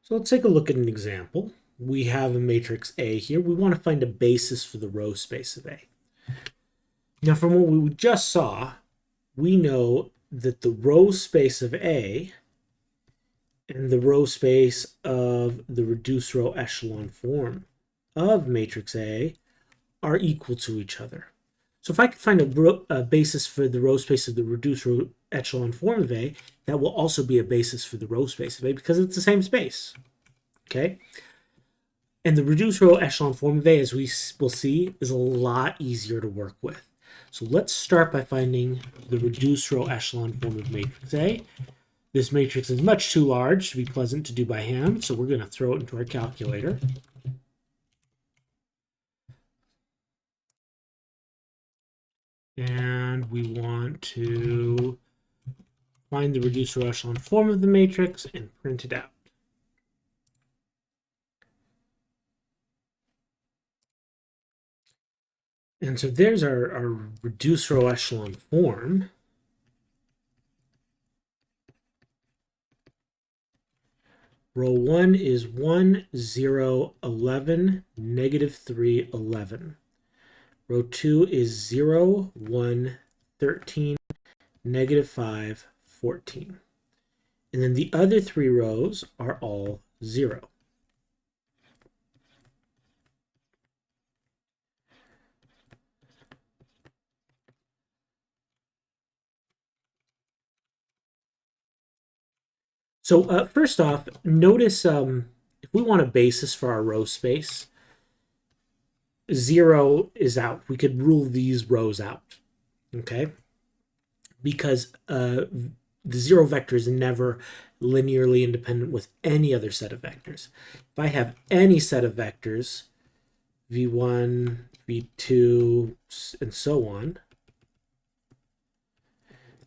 So let's take a look at an example. We have a matrix A here. We want to find a basis for the row space of A. Now, from what we just saw, we know that the row space of A and the row space of the reduced row echelon form of matrix A are equal to each other. So if I can find a basis for the row space of the reduced row echelon form of A, that will also be a basis for the row space of A because it's the same space. Okay? And the reduced row echelon form of A, as we will see, is a lot easier to work with. So let's start by finding the reduced row echelon form of matrix A. This matrix is much too large to be pleasant to do by hand, so we're going to throw it into our calculator. And we want to find the reduced row echelon form of the matrix and print it out. And so there's our reduced row echelon form. Row 1 is 1, 0, 11, negative 3, 11. Row 2 is 0, 1, 13, negative 5, 14. And then the other three rows are all 0. So first off, notice if we want a basis for our row space, 0 is out. We could rule these rows out, okay? Because the 0 vector is never linearly independent with any other set of vectors. If I have any set of vectors, v1, v2, and so on,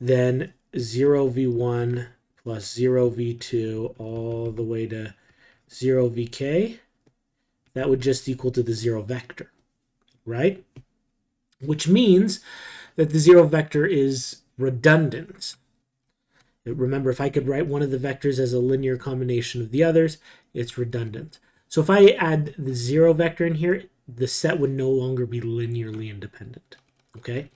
then 0 v1 plus 0 v2 all the way to 0 vk, that would just equal to the 0 vector, right? Which means that the 0 vector is redundant. Remember, if I could write one of the vectors as a linear combination of the others, it's redundant. So if I add the 0 vector in here, the set would no longer be linearly independent, okay?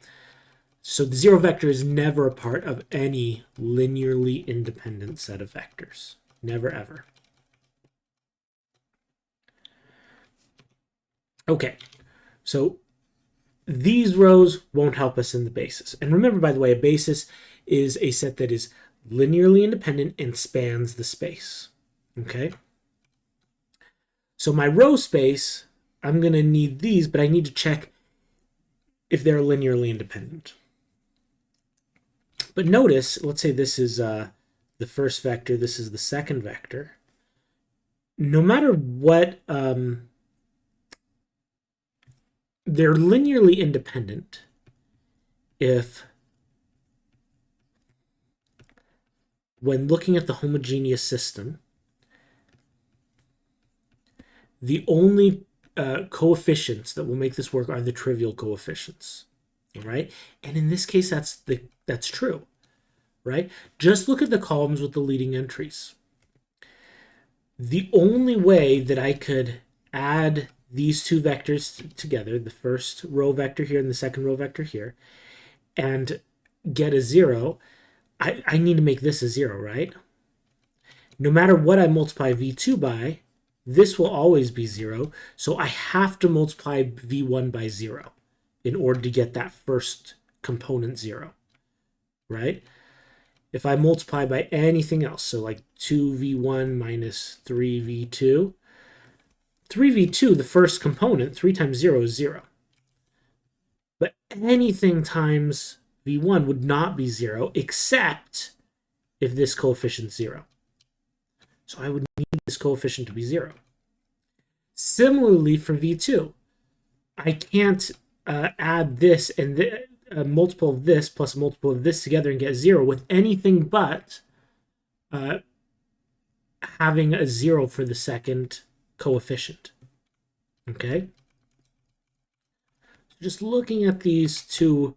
So the 0 vector is never a part of any linearly independent set of vectors. Never, ever. Okay, so these rows won't help us in the basis. And remember, by the way, a basis is a set that is linearly independent and spans the space, okay? So my row space, I'm going to need these, but I need to check if they're linearly independent. But notice, let's say this is the first vector, this is the second vector. No matter what, they're linearly independent if, when looking at the homogeneous system, the only coefficients that will make this work are the trivial coefficients. All right, and in this case, that's true, right? Just look at the columns with the leading entries. The only way that I could add these two vectors together, the first row vector here and the second row vector here, and get a 0, I need to make this a 0, right? No matter what I multiply v2 by, this will always be 0, so I have to multiply v1 by 0 in order to get that first component 0, right? If I multiply by anything else, so like 2v1 minus 3v2, 3v2, the first component, 3 times 0 is 0. But anything times v1 would not be 0, except if this coefficient's 0. So I would need this coefficient to be 0. Similarly for v2, I can't add this and a multiple of this plus a multiple of this together and get 0 with anything but having a 0 for the second coefficient. Okay? Just looking at these two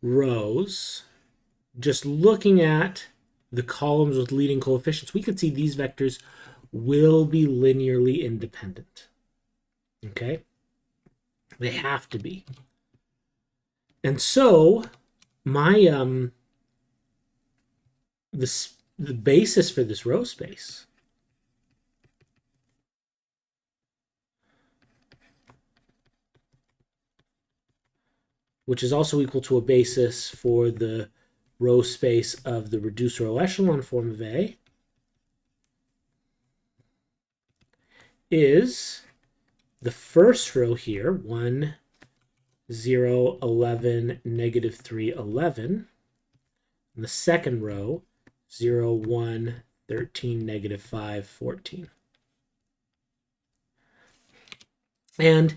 rows, just looking at the columns with leading coefficients, we could see these vectors will be linearly independent. Okay? They have to be. And so my the basis for this row space which is also equal to a basis for the row space of the reduced row echelon form of A, is the first row here, 1, 0, 11, negative 3, 11. And the second row, 0, 1, 13, negative 5, 14. And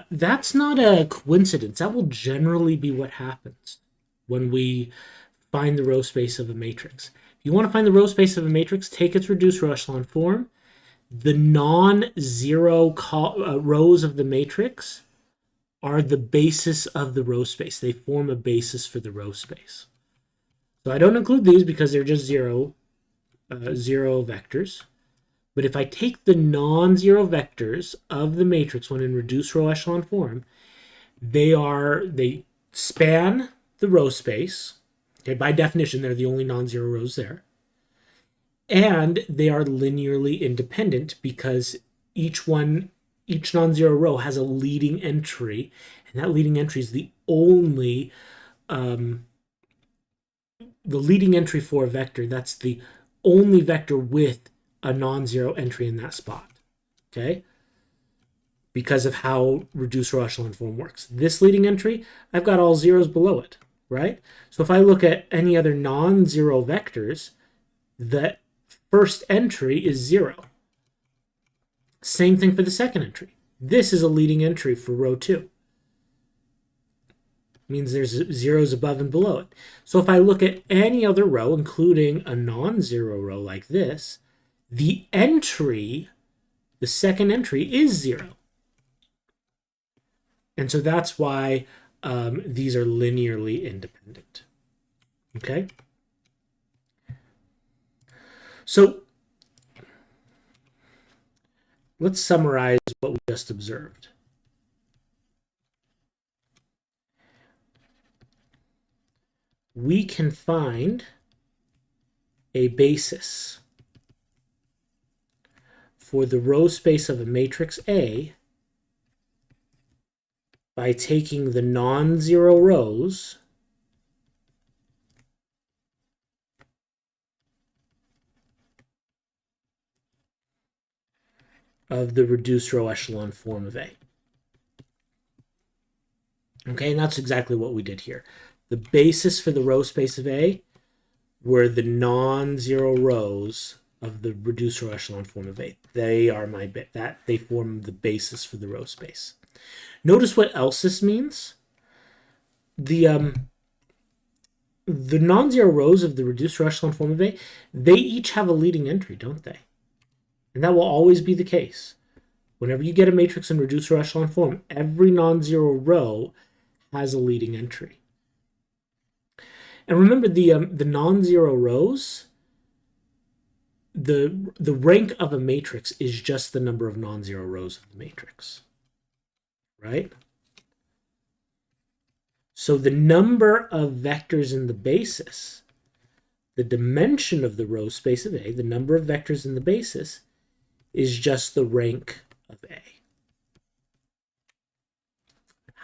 that's not a coincidence. That will generally be what happens when we find the row space of a matrix. If you want to find the row space of a matrix, take its reduced row echelon form. The non-zero rows of the matrix are the basis of the row space. They form a basis for the row space. So I don't include these because they're just zero vectors. But if I take the non-zero vectors of the matrix when in reduced row echelon form, they span the row space. Okay, by definition, they're the only non-zero rows there. And they are linearly independent because each non-zero row has a leading entry, and that leading entry is the only the leading entry for a vector. That's the only vector with a non-zero entry in that spot. Okay? Because of how reduced row echelon form works. This leading entry, I've got all zeros below it, right? So if I look at any other non-zero vectors, the first entry is 0. Same thing for the second entry. This is a leading entry for row 2. It means there's zeros above and below it. So if I look at any other row, including a non-zero row like this, the second entry is 0. And so that's why these are linearly independent. Okay? So let's summarize what we just observed. We can find a basis for the row space of a matrix A by taking the non-zero rows of the reduced row echelon form of A. Okay, and that's exactly what we did here. The basis for the row space of A were the non-zero rows of the reduced row echelon form of A. They are they form the basis for the row space. Notice what else this means. The non-zero rows of the reduced row echelon form of A, they each have a leading entry, don't they? And that will always be the case. Whenever you get a matrix in reduced row echelon form, every non-zero row has a leading entry. And remember, the non-zero rows, the rank of a matrix is just the number of non-zero rows of the matrix, right? So the number of vectors in the basis, the dimension of the row space of A, the number of vectors in the basis, is just the rank of A.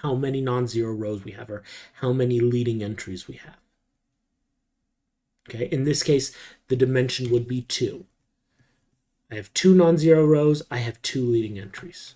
How many non-zero rows we have, or how many leading entries we have. Okay, in this case, the dimension would be 2. I have 2 non-zero rows, I have 2 leading entries.